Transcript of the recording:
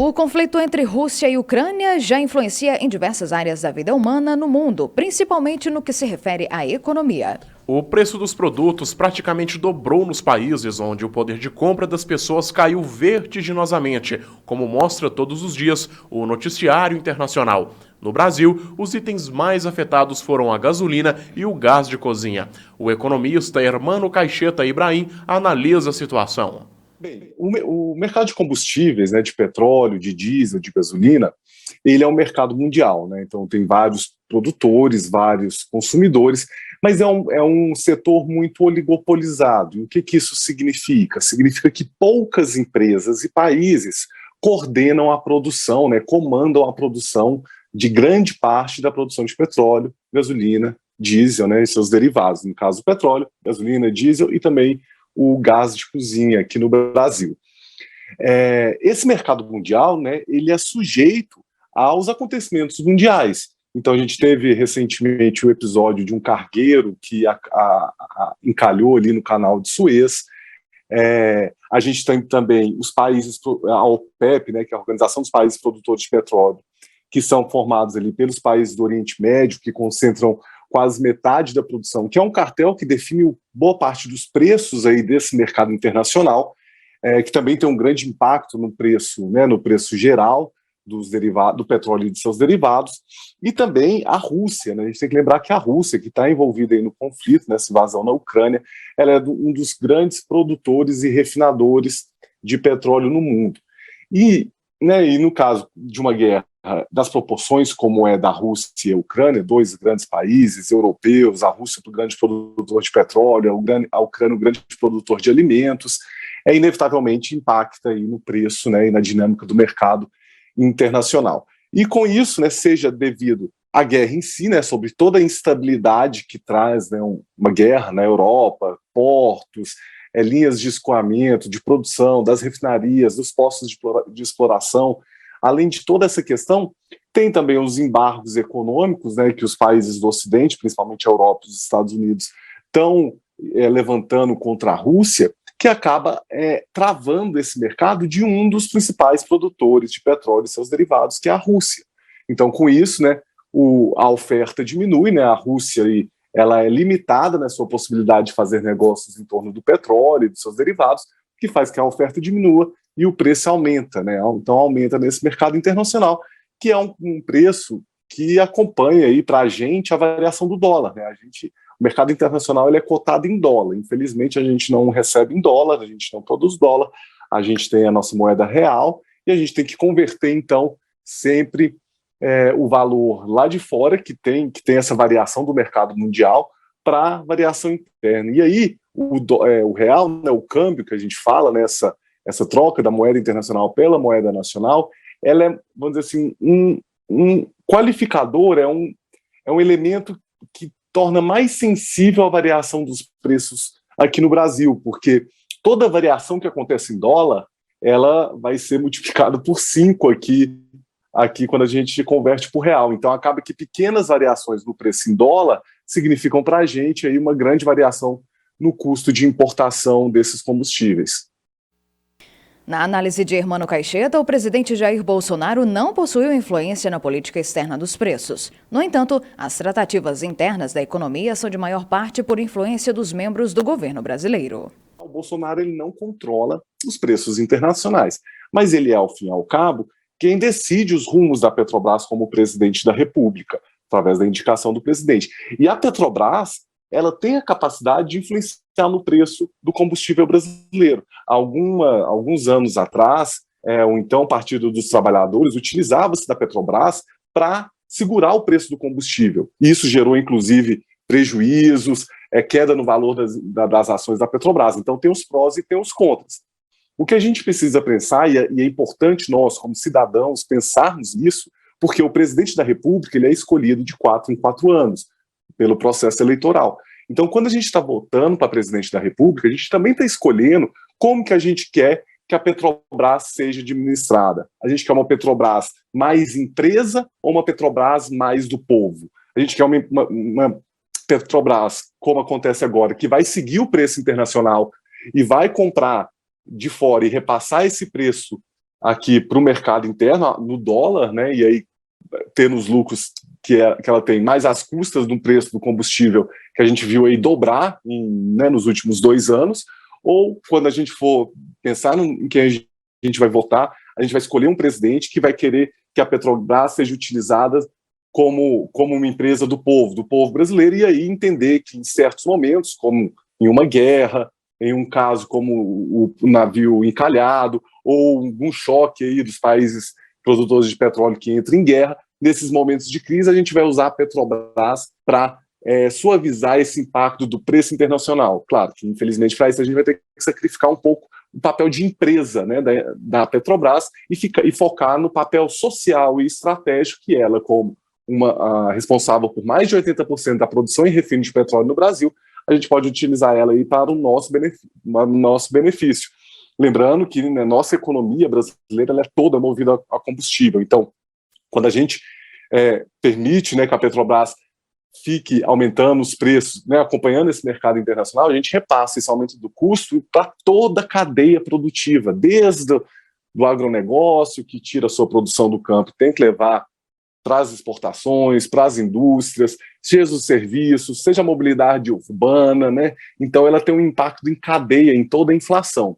O conflito entre Rússia e Ucrânia já influencia em diversas áreas da vida humana no mundo, principalmente no que se refere à economia. O preço dos produtos praticamente dobrou nos países onde o poder de compra das pessoas caiu vertiginosamente, como mostra todos os dias o noticiário internacional. No Brasil, os itens mais afetados foram a gasolina e o gás de cozinha. O economista Hermano Caixeta Ibrahim analisa a situação. Bem, o mercado de combustíveis, né, de petróleo, de diesel, de gasolina, ele é um mercado mundial, né? Então tem vários produtores, vários consumidores, mas é um setor muito oligopolizado. E o que isso significa? Significa que poucas empresas e países coordenam a produção, né, comandam a produção de grande parte da produção de petróleo, gasolina, diesel, né, e seus derivados, no caso o petróleo, gasolina, diesel e também o gás de cozinha aqui no Brasil. Esse mercado mundial, né, ele é sujeito aos acontecimentos mundiais. Então a gente teve recentemente o episódio de um cargueiro que encalhou ali no canal de Suez. A gente tem também os países, a OPEP, né, que é a Organização dos Países Produtores de Petróleo, que são formados ali pelos países do Oriente Médio, que concentram quase metade da produção, que é um cartel que define boa parte dos preços aí desse mercado internacional, que também tem um grande impacto no preço, né, no preço geral do petróleo e de seus derivados, e também a Rússia, né? A gente tem que lembrar que a Rússia, que está envolvida aí no conflito, nessa invasão na Ucrânia, ela é um dos grandes produtores e refinadores de petróleo no mundo. E no caso de uma guerra das proporções como é da Rússia e a Ucrânia, dois grandes países europeus, a Rússia o grande produtor de petróleo, a Ucrânia o grande produtor de alimentos, inevitavelmente impacta aí no preço, né, e na dinâmica do mercado internacional. E com isso, né, seja devido à guerra em si, né, sobre toda a instabilidade que traz, né, uma guerra na Europa, portos, linhas de escoamento, de produção, das refinarias, dos postos de exploração. Além de toda essa questão, tem também os embargos econômicos, né, que os países do Ocidente, principalmente a Europa e os Estados Unidos, estão levantando contra a Rússia, que acaba travando esse mercado de um dos principais produtores de petróleo e seus derivados, que é a Rússia. Então, com isso, né, a oferta diminui, né, a Rússia ela é limitada na sua possibilidade de fazer negócios em torno do petróleo e dos seus derivados, que faz que a oferta diminua e o preço aumenta, né? Então aumenta nesse mercado internacional, que é um preço que acompanha aí para a gente a variação do dólar, né? O mercado internacional ele é cotado em dólar. Infelizmente a gente não recebe em dólar, a gente não produz dólar, a gente tem a nossa moeda real e a gente tem que converter então sempre o valor lá de fora que tem essa variação do mercado mundial para a variação interna. E aí o real, né, o câmbio que a gente fala, né, essa troca da moeda internacional pela moeda nacional, ela é, vamos dizer assim, um qualificador, é um elemento que torna mais sensível a variação dos preços aqui no Brasil, porque toda variação que acontece em dólar, ela vai ser multiplicada por 5 aqui quando a gente converte por real. Então acaba que pequenas variações no preço em dólar significam para a gente aí uma grande variação no custo de importação desses combustíveis. Na análise de Hermano Caixeta, o presidente Jair Bolsonaro não possuiu influência na política externa dos preços. No entanto, as tratativas internas da economia são de maior parte por influência dos membros do governo brasileiro. O Bolsonaro ele não controla os preços internacionais, mas ele é, ao fim e ao cabo, quem decide os rumos da Petrobras como presidente da República, através da indicação do presidente. E a Petrobras, ela tem a capacidade de influenciar no preço do combustível brasileiro. Alguns anos atrás, o então Partido dos Trabalhadores utilizava-se da Petrobras para segurar o preço do combustível. Isso gerou, inclusive, prejuízos, queda no valor das ações da Petrobras. Então, tem os prós e tem os contras. O que a gente precisa pensar, e é importante nós, como cidadãos, pensarmos nisso, porque o presidente da República ele é escolhido de 4 em 4 anos, pelo processo eleitoral. Então, quando a gente está votando para presidente da República, a gente também está escolhendo como que a gente quer que a Petrobras seja administrada. A gente quer uma Petrobras mais empresa ou uma Petrobras mais do povo? A gente quer uma Petrobras, como acontece agora, que vai seguir o preço internacional e vai comprar de fora e repassar esse preço aqui para o mercado interno, no dólar, né, e aí tendo os lucros que ela tem, mais as custas do preço do combustível, que a gente viu aí dobrar nos últimos 2 anos, ou quando a gente for pensar em quem a gente vai votar, a gente vai escolher um presidente que vai querer que a Petrobras seja utilizada como uma empresa do povo brasileiro, e aí entender que em certos momentos, como em uma guerra, em um caso como o navio encalhado, ou um choque aí dos países produtores de petróleo que entram em guerra, nesses momentos de crise a gente vai usar a Petrobras para suavizar esse impacto do preço internacional. Claro que, infelizmente, para isso a gente vai ter que sacrificar um pouco o papel de empresa, né, da Petrobras e focar no papel social e estratégico que ela, como responsável por mais de 80% da produção e refino de petróleo no Brasil, a gente pode utilizar ela aí para o nosso benefício. Lembrando que, né, nossa economia brasileira ela é toda movida a combustível. Então, quando a gente permite, né, que a Petrobras fique aumentando os preços, né, acompanhando esse mercado internacional, a gente repassa esse aumento do custo para toda a cadeia produtiva, desde o agronegócio, que tira a sua produção do campo, tem que levar para as exportações, para as indústrias, seja os serviços, seja a mobilidade urbana, né? Então ela tem um impacto em cadeia em toda a inflação.